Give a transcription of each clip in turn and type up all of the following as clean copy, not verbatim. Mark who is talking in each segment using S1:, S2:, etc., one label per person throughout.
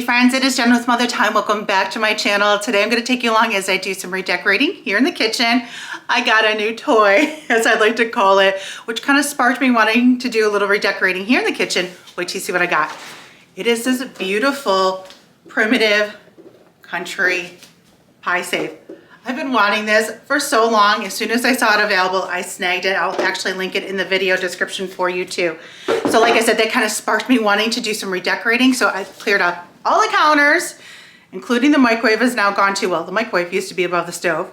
S1: Hey friends, it is Jen with Mother Time. Welcome back to my channel. Today I'm going to take you along as I do some redecorating here in the kitchen. I got a new toy, as I'd like to call it, which kind of sparked me wanting to do a little redecorating here in the kitchen. Wait till you see what I got. It is this beautiful, primitive, country pie safe. I've been wanting this for so long. As soon as I saw it available, I snagged it. I'll actually link it in the video description for you too. So like I said, that kind of sparked me wanting to do some redecorating. So I cleared out all the counters, including the microwave is now gone too. Well, the microwave used to be above the stove.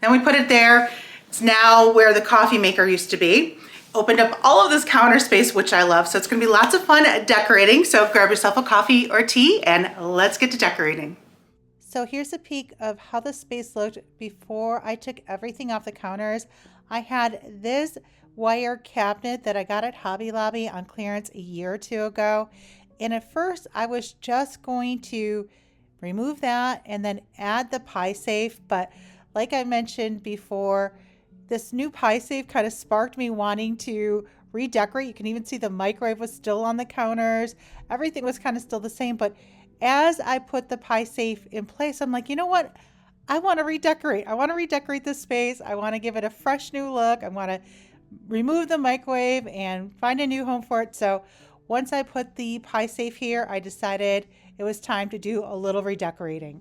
S1: Then we put it there. It's now where the coffee maker used to be. Opened up all of this counter space, which I love. So it's gonna be lots of fun decorating. So grab yourself a coffee or tea and let's get to decorating. So here's a peek of how the space looked before I took everything off the counters. I had this wire cabinet that I got at Hobby Lobby on clearance a year or two ago. And at first I was just going to remove that and then add the pie safe. But like I mentioned before, this new pie safe kind of sparked me wanting to redecorate. You can even see the microwave was still on the counters. Everything was kind of still the same, but as I put the pie safe in place, I'm like, you know what? I want to redecorate. I want to redecorate this space. I want to give it a fresh new look. I want to remove the microwave and find a new home for it. So once I put the pie safe here, I decided it was time to do a little redecorating.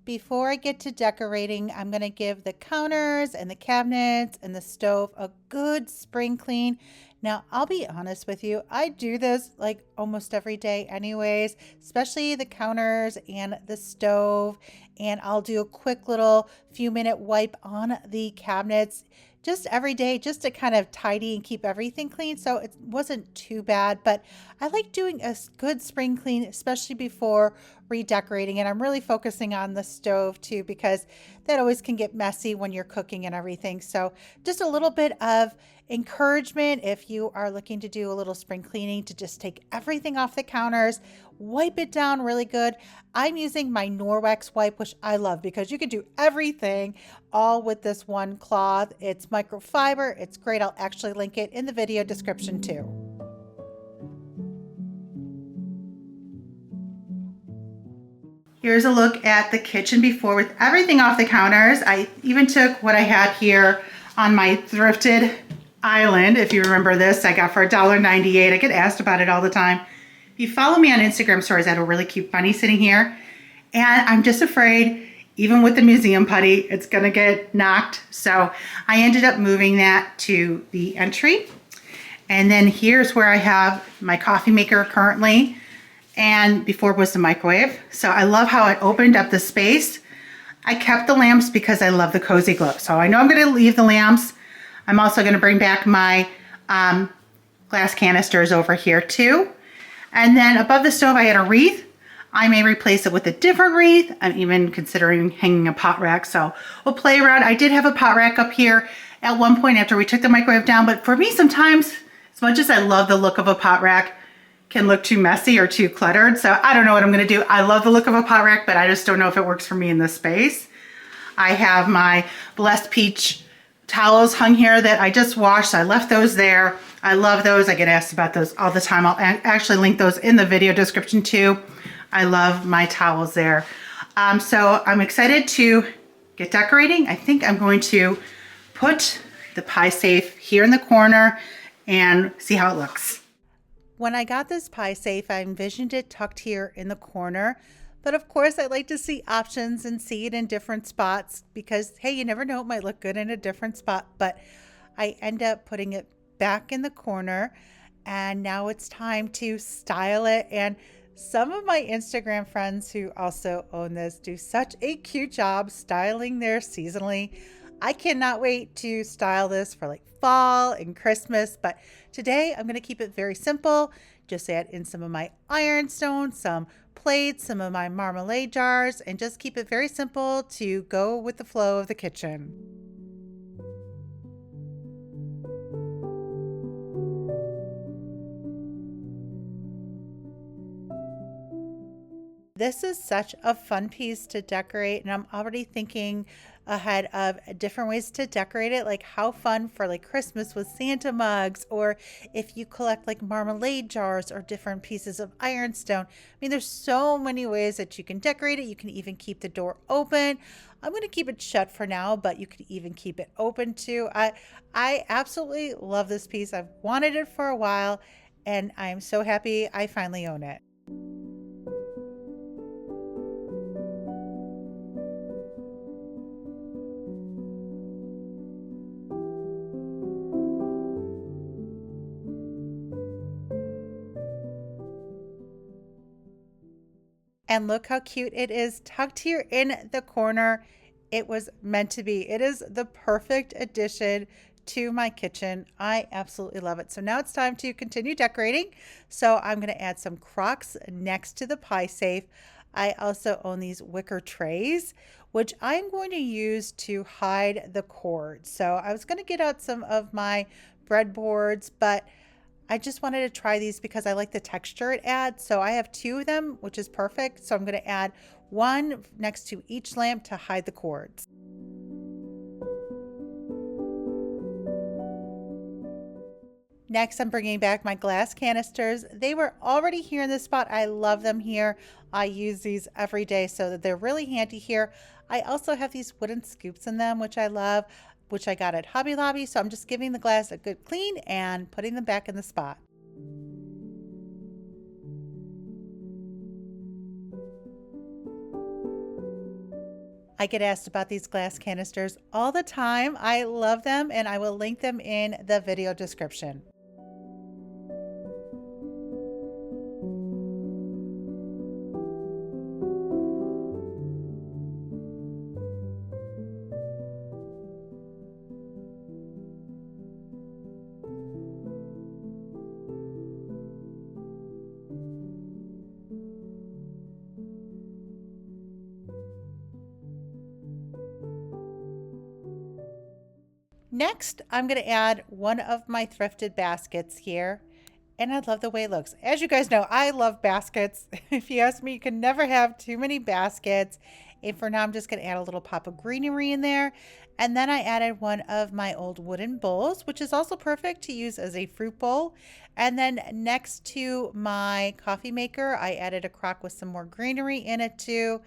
S1: Before I get to decorating, I'm going to give the counters and the cabinets and the stove a good spring clean. Now, I'll be honest with you, I do this like almost every day anyways, especially the counters and the stove. And I'll do a quick little few-minute wipe on the cabinets just every day, just to kind of tidy and keep everything clean. So it wasn't too bad, but I like doing a good spring clean, especially before redecorating. And I'm really focusing on the stove too, because that always can get messy when you're cooking and everything. So just a little bit of encouragement if you are looking to do a little spring cleaning, to just take everything off the counters, wipe it down really good. I'm using my Norwex wipe, which I love because you can do everything all with this one cloth. It's microfiber. It's great. I'll actually link it in the video description too. Here's a look at the kitchen before with everything off the counters. I even took what I had here on my thrifted island. If you remember this, I got for $1.98. I get asked about it all the time. If you follow me on Instagram stories, I have a really cute bunny sitting here. And I'm just afraid, even with the museum putty, it's gonna get knocked. So I ended up moving that to the entry. And then here's where I have my coffee maker currently. And before was the microwave. So I love how it opened up the space. I kept the lamps because I love the cozy glow. So I know I'm gonna leave the lamps. I'm also gonna bring back my glass canisters over here too. And then above the stove, I had a wreath. I may replace it with a different wreath. I'm even considering hanging a pot rack. So we'll play around. I did have a pot rack up here at one point after we took the microwave down. But for me, sometimes, as much as I love the look of a pot rack, can look too messy or too cluttered. So I don't know what I'm gonna do. I love the look of a pot rack, but I just don't know if it works for me in this space. I have my Blessed Peach towels hung here that I just washed. So I left those there. I love those. I get asked about those all the time. I'll actually link those in the video description too. I love my towels there. So I'm excited to get decorating. I think I'm going to put the pie safe here in the corner and see how it looks. When I got this pie safe, I envisioned it tucked here in the corner. But of course, I like to see options and see it in different spots because, hey, you never know, it might look good in a different spot. But I end up putting it back in the corner, and now it's time to style it. And some of my Instagram friends who also own this do such a cute job styling their seasonally. I cannot wait to style this for like fall and Christmas, but today I'm going to keep it very simple. Just add in some of my ironstones, some plates, some of my marmalade jars, and just keep it very simple to go with the flow of the kitchen. This is such a fun piece to decorate, and I'm already thinking ahead of different ways to decorate it, like how fun for like Christmas with Santa mugs, or if you collect like marmalade jars or different pieces of ironstone. I mean, there's so many ways that you can decorate it. You can even keep the door open. I'm going to keep it shut for now, but you could even keep it open too. I absolutely love this piece. I've wanted it for a while, and I'm so happy I finally own it. And look how cute it is tucked here in the corner. It was meant to be. It is the perfect addition to my kitchen. I absolutely love it. So now it's time to continue decorating. So I'm going to add some crocks next to the pie safe. I also own these wicker trays, which I'm going to use to hide the cord. So I was going to get out some of my breadboards, but I just wanted to try these because I like the texture it adds. So I have two of them, which is perfect. So I'm going to add one next to each lamp to hide the cords. Next, I'm bringing back my glass canisters. They were already here in this spot. I love them here. I use these every day, so that they're really handy here. I also have these wooden scoops in them, which I love, which I got at Hobby Lobby. So I'm just giving the glass a good clean and putting them back in the spot. I get asked about these glass canisters all the time. I love them, and I will link them in the video description. Next, I'm going to add one of my thrifted baskets here. And I love the way it looks. As you guys know, I love baskets. If you ask me, you can never have too many baskets. And for now, I'm just going to add a little pop of greenery in there. And then I added one of my old wooden bowls, which is also perfect to use as a fruit bowl. And then next to my coffee maker, I added a crock with some more greenery in it too.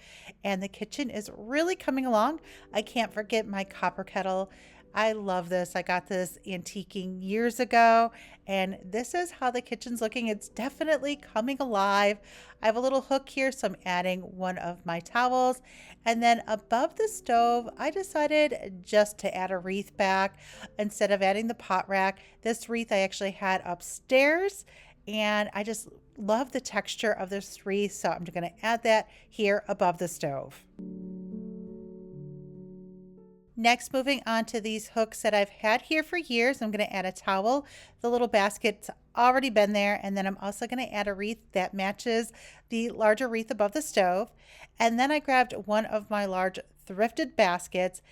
S1: And the kitchen is really coming along. I can't forget my copper kettle. I love this. I got this antiquing years ago, and this is how the kitchen's looking. It's definitely coming alive. I have a little hook here, so I'm adding one of my towels. And then above the stove, I decided just to add a wreath back instead of adding the pot rack. This wreath I actually had upstairs, and I just love the texture of this wreath, so I'm going to add that here above the stove. Next, moving on to these hooks that I've had here for years, I'm going to add a towel. The little basket's already been there, and then I'm also going to add a wreath that matches the larger wreath above the stove. And then I grabbed one of my large thrifted baskets,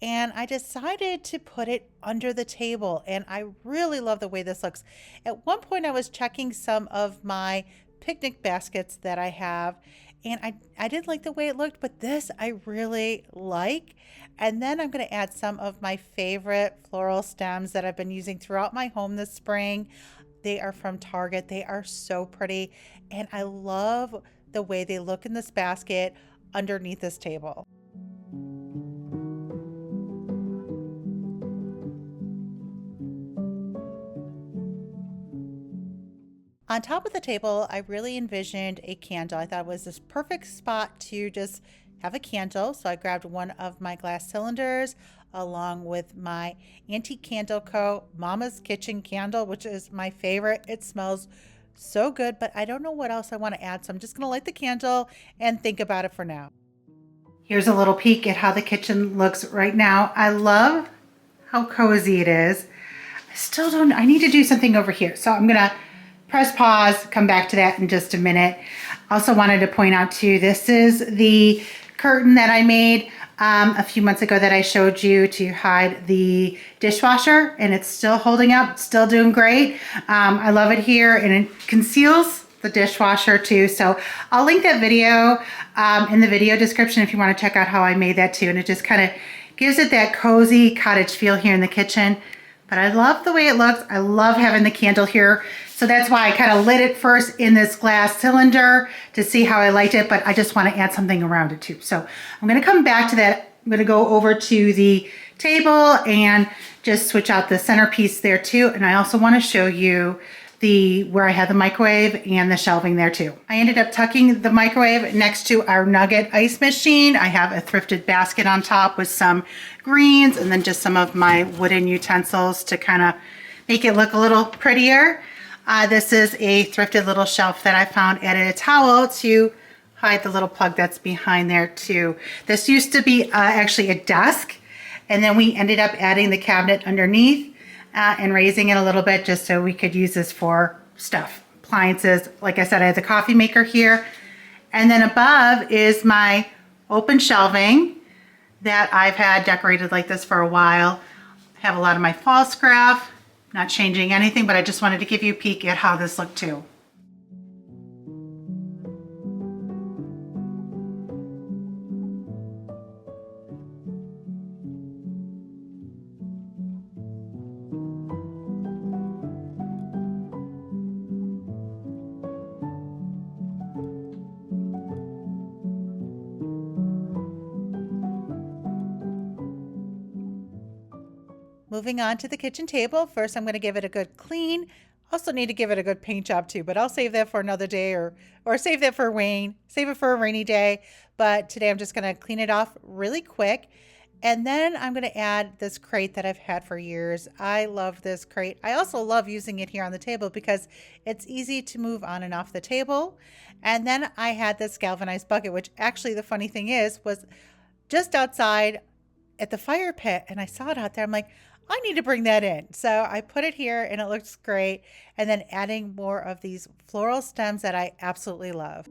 S1: and I decided to put it under the table, and I really love the way this looks. At one point, I was checking some of my picnic baskets that I have, and I didn't like the way it looked, but this I really like. And then I'm going to add some of my favorite floral stems that I've been using throughout my home this spring. They are from Target. They are so pretty, and I love the way they look in this basket underneath this table. On top of the table, I really envisioned a candle. I thought it was this perfect spot to just have a candle. So I grabbed one of my glass cylinders along with my Antique Candle Co. Mama's Kitchen candle, which is my favorite. It smells so good, but I don't know what else I want to add. So I'm just going to light the candle and think about it for now. Here's a little peek at how the kitchen looks right now. I love how cozy it is. I need to do something over here. So I'm going to press pause, come back to that in just a minute. Also wanted to point out too, this is the curtain that I made a few months ago that I showed you to hide the dishwasher, and it's still holding up, still doing great. I love it here, and it conceals the dishwasher too. So I'll link that video in the video description if you want to check out how I made that too. And it just kind of gives it that cozy cottage feel here in the kitchen. But I love the way it looks. I love having the candle here. So that's why I kind of lit it first in this glass cylinder to see how I liked it, but I just want to add something around it too. So I'm going to come back to that. I'm going to go over to the table and just switch out the centerpiece there too. And I also want to show you where I had the microwave and the shelving there too. I ended up tucking the microwave next to our nugget ice machine. I have a thrifted basket on top with some greens and then just some of my wooden utensils to kind of make it look a little prettier. This is a thrifted little shelf that I found. Added a towel to hide the little plug that's behind there too. This used to be actually a desk, and then we ended up adding the cabinet underneath and raising it a little bit just so we could use this for stuff, appliances. Like I said, I have the coffee maker here. And then above is my open shelving that I've had decorated like this for a while. I have a lot of my fall scrap, not changing anything, but I just wanted to give you a peek at how this looked too. Moving on to the kitchen table. First, I'm going to give it a good clean. Also need to give it a good paint job too, but I'll save that for another day or save that for save it for a rainy day. But today I'm just going to clean it off really quick. And then I'm going to add this crate that I've had for years. I love this crate. I also love using it here on the table because it's easy to move on and off the table. And then I had this galvanized bucket, which actually the funny thing was just outside at the fire pit. And I saw it out there. I'm like, I need to bring that in. So I put it here and it looks great. And then adding more of these floral stems that I absolutely love.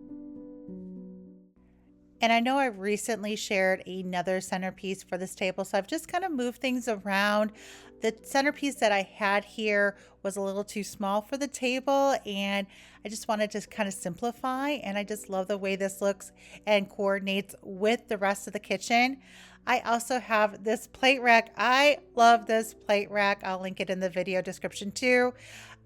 S1: And I know I recently shared another centerpiece for this table, so I've just kind of moved things around. The centerpiece that I had here was a little too small for the table, and I just wanted to kind of simplify, and I just love the way this looks and coordinates with the rest of the kitchen. I also have this plate rack. I love this plate rack. I'll link it in the video description too.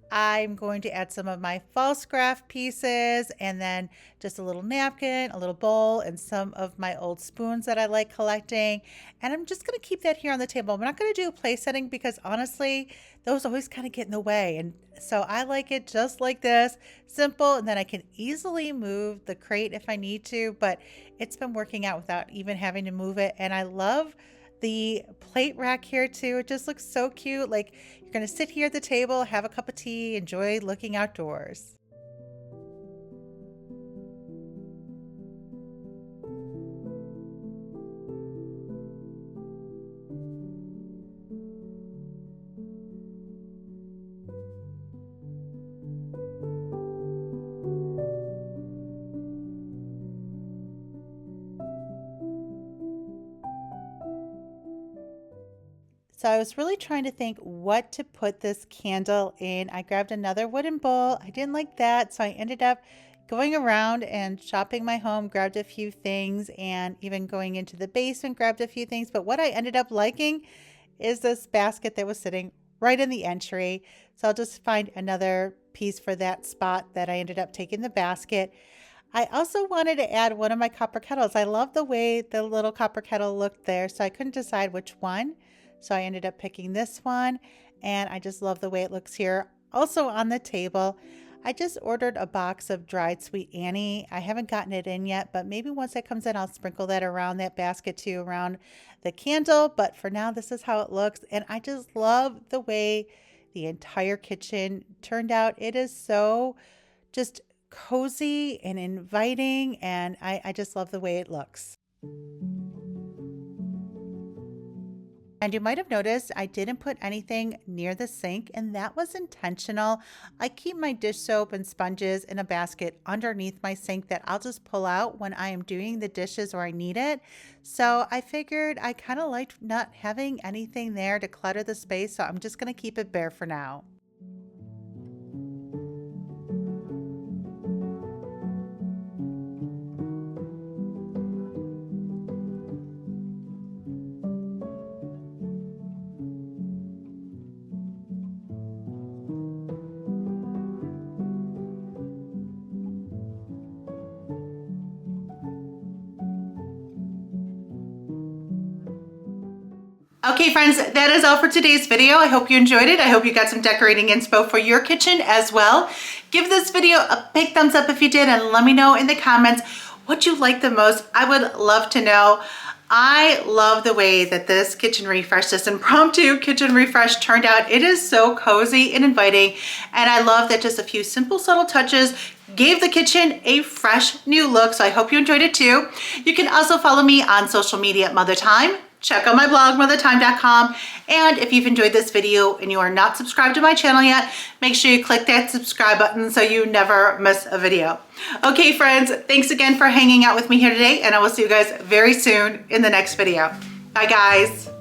S1: I'm going to add some of my false craft pieces and then just a little napkin, a little bowl, and some of my old spoons that I like collecting. And I'm just going to keep that here on the table. I'm not going to do a place setting because honestly, those always kind of get in the way. And so I like it just like this, simple, and then I can easily move the crate if I need to, but it's been working out without even having to move it. And I love the plate rack here too. It just looks so cute. Like you're going to sit here at the table, have a cup of tea, enjoy looking outdoors. So I was really trying to think what to put this candle in. I grabbed another wooden bowl. I didn't like that, so I ended up going around and shopping my home, grabbed a few things, and even going into the basement, grabbed a few things. But what I ended up liking is this basket that was sitting right in the entry. So I'll just find another piece for that spot that I ended up taking the basket. I also wanted to add one of my copper kettles. I love the way the little copper kettle looked there, so I couldn't decide which one. So I ended up picking this one, and I just love the way it looks here. Also on the table, I just ordered a box of dried Sweet Annie. I haven't gotten it in yet, but maybe once it comes in, I'll sprinkle that around that basket too, around the candle. But for now, this is how it looks. And I just love the way the entire kitchen turned out. It is so just cozy and inviting, and I just love the way it looks. And you might have noticed I didn't put anything near the sink, and that was intentional. I keep my dish soap and sponges in a basket underneath my sink that I'll just pull out when I am doing the dishes or I need it. So I figured I kind of liked not having anything there to clutter the space, so I'm just going to keep it bare for now. Okay friends, that is all for today's video. I hope you enjoyed it. I hope you got some decorating inspo for your kitchen as well. Give this video a big thumbs up if you did, and let me know in the comments what you like the most. I would love to know. I love the way that this kitchen refresh, this impromptu kitchen refresh turned out. It is so cozy and inviting, and I love that just a few simple, subtle touches gave the kitchen a fresh new look. So I hope you enjoyed it too. You can also follow me on social media at Mother Time. Check out my blog, mothertime.com. And if you've enjoyed this video and you are not subscribed to my channel yet, make sure you click that subscribe button so you never miss a video. Okay, friends, thanks again for hanging out with me here today, and I will see you guys very soon in the next video. Bye, guys.